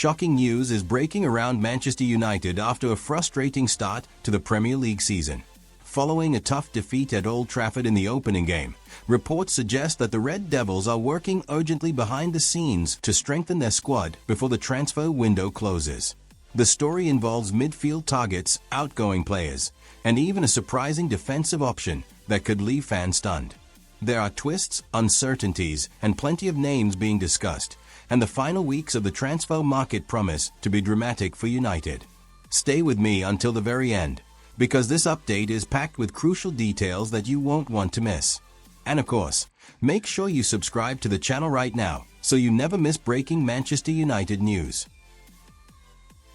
Shocking news is breaking around Manchester United after a frustrating start to the Premier League season. Following a tough defeat at Old Trafford in the opening game, reports suggest that the Red Devils are working urgently behind the scenes to strengthen their squad before the transfer window closes. The story involves midfield targets, outgoing players, and even a surprising defensive option that could leave fans stunned. There are twists, uncertainties, and plenty of names being discussed, and the final weeks of the transfer market promise to be dramatic for United. Stay with me until the very end, because this update is packed with crucial details that you won't want to miss. And of course, make sure you subscribe to the channel right now so you never miss breaking Manchester United news.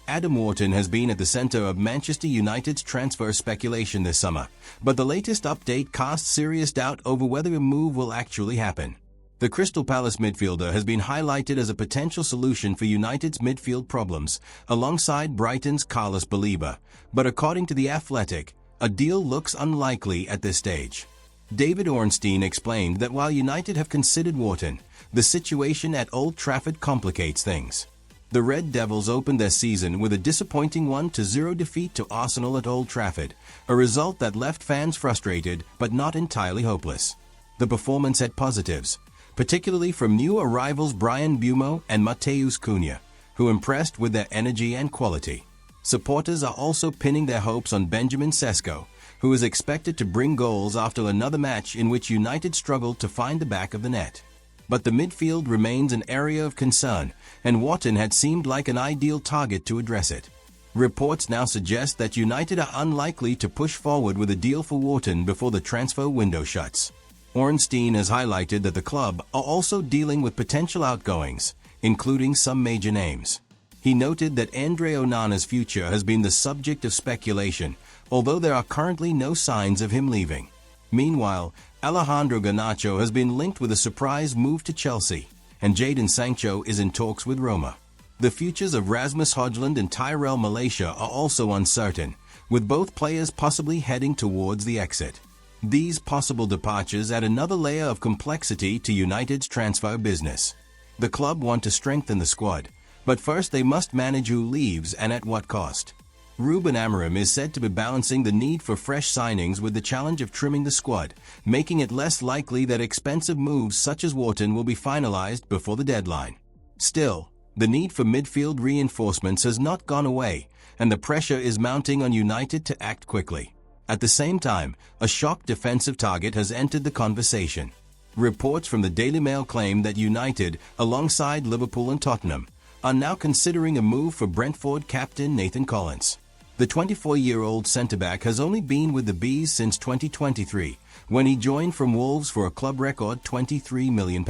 Adam Wharton has been at the center of Manchester United's transfer speculation this summer, but the latest update casts serious doubt over whether a move will actually happen. The Crystal Palace midfielder has been highlighted as a potential solution for United's midfield problems, alongside Brighton's Carlos Baleba, but according to The Athletic, a deal looks unlikely at this stage. David Ornstein explained that while United have considered Wharton, the situation at Old Trafford complicates things. The Red Devils opened their season with a disappointing 1-0 defeat to Arsenal at Old Trafford, a result that left fans frustrated but not entirely hopeless. The performance had positives, particularly from new arrivals Bryan Mbeumo and Matheus Cunha, who impressed with their energy and quality. Supporters are also pinning their hopes on Benjamin Sesko, who is expected to bring goals after another match in which United struggled to find the back of the net. But the midfield remains an area of concern, and Wharton had seemed like an ideal target to address it. Reports now suggest that United are unlikely to push forward with a deal for Wharton before the transfer window shuts. Ornstein has highlighted that the club are also dealing with potential outgoings, including some major names. He noted that Andre Onana's future has been the subject of speculation, although there are currently no signs of him leaving. Meanwhile, Alejandro Garnacho has been linked with a surprise move to Chelsea, and Jadon Sancho is in talks with Roma. The futures of Rasmus Højlund and Tyrell Malacia are also uncertain, with both players possibly heading towards the exit. These possible departures add another layer of complexity to United's transfer business. The club want to strengthen the squad, but first they must manage who leaves and at what cost. Ruben Amorim is said to be balancing the need for fresh signings with the challenge of trimming the squad, making it less likely that expensive moves such as Wharton will be finalized before the deadline. Still, the need for midfield reinforcements has not gone away, and the pressure is mounting on United to act quickly. At the same time, a shock defensive target has entered the conversation. Reports from the Daily Mail claim that United, alongside Liverpool and Tottenham, are now considering a move for Brentford captain Nathan Collins. The 24-year-old centre-back has only been with the Bees since 2023, when he joined from Wolves for a club record £23 million.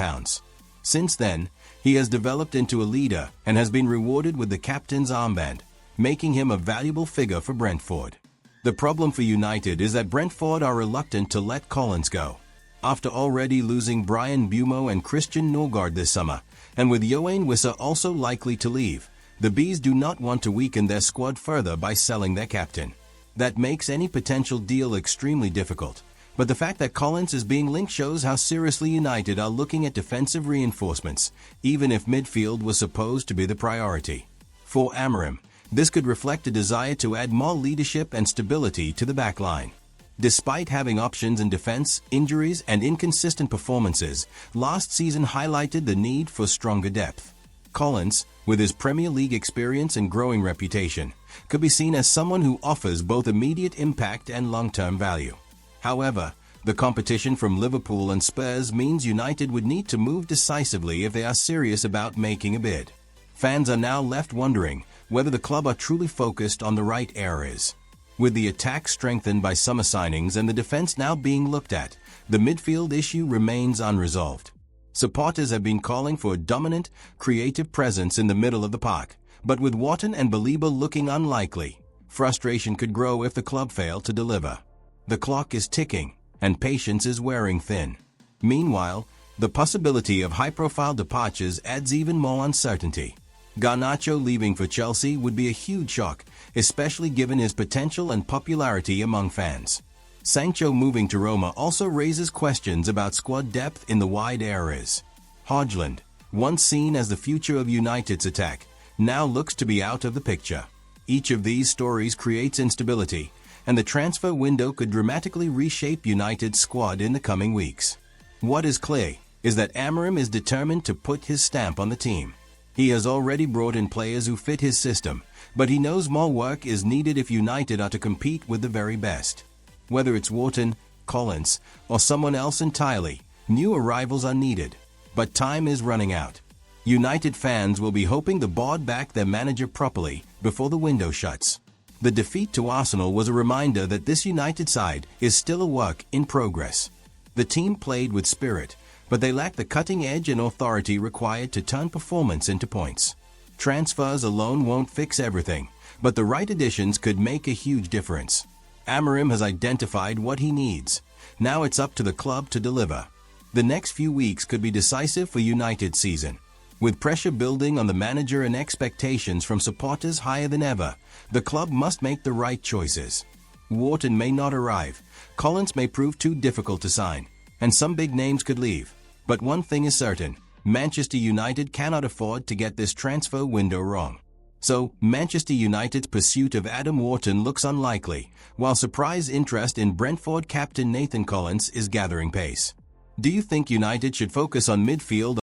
Since then, he has developed into a leader and has been rewarded with the captain's armband, making him a valuable figure for Brentford. The problem for United is that Brentford are reluctant to let Collins go. After already losing Bryan Mbeumo and Christian Nørgaard this summer, and with Yoane Wissa also likely to leave, the Bees do not want to weaken their squad further by selling their captain. That makes any potential deal extremely difficult, but the fact that Collins is being linked shows how seriously United are looking at defensive reinforcements, even if midfield was supposed to be the priority. For Amorim, this could reflect a desire to add more leadership and stability to the backline. Despite having options in defense, injuries, and inconsistent performances, last season highlighted the need for stronger depth. Collins, with his Premier League experience and growing reputation, could be seen as someone who offers both immediate impact and long-term value. However, the competition from Liverpool and Spurs means United would need to move decisively if they are serious about making a bid. Fans are now left wondering whether the club are truly focused on the right areas. With the attack strengthened by summer signings and the defense now being looked at, the midfield issue remains unresolved. Supporters have been calling for a dominant, creative presence in the middle of the park, but with Wharton and Baleba looking unlikely, frustration could grow if the club failed to deliver. The clock is ticking, and patience is wearing thin. Meanwhile, the possibility of high-profile departures adds even more uncertainty. Garnacho leaving for Chelsea would be a huge shock, especially given his potential and popularity among fans. Sancho moving to Roma also raises questions about squad depth in the wide areas. Højlund, once seen as the future of United's attack, now looks to be out of the picture. Each of these stories creates instability, and the transfer window could dramatically reshape United's squad in the coming weeks. What is clear is that Amorim is determined to put his stamp on the team. He has already brought in players who fit his system, but he knows more work is needed if United are to compete with the very best. Whether it's Wharton, Collins, or someone else entirely, new arrivals are needed. But time is running out. United fans will be hoping the board back their manager properly before the window shuts. The defeat to Arsenal was a reminder that this United side is still a work in progress. The team played with spirit, but they lack the cutting edge and authority required to turn performance into points. Transfers alone won't fix everything, but the right additions could make a huge difference. Amorim has identified what he needs. Now it's up to the club to deliver. The next few weeks could be decisive for United's season. With pressure building on the manager and expectations from supporters higher than ever, the club must make the right choices. Wharton may not arrive, Collins may prove too difficult to sign, and some big names could leave. But one thing is certain, Manchester United cannot afford to get this transfer window wrong. So, Manchester United's pursuit of Adam Wharton looks unlikely, while surprise interest in Brentford captain Nathan Collins is gathering pace. Do you think United should focus on midfield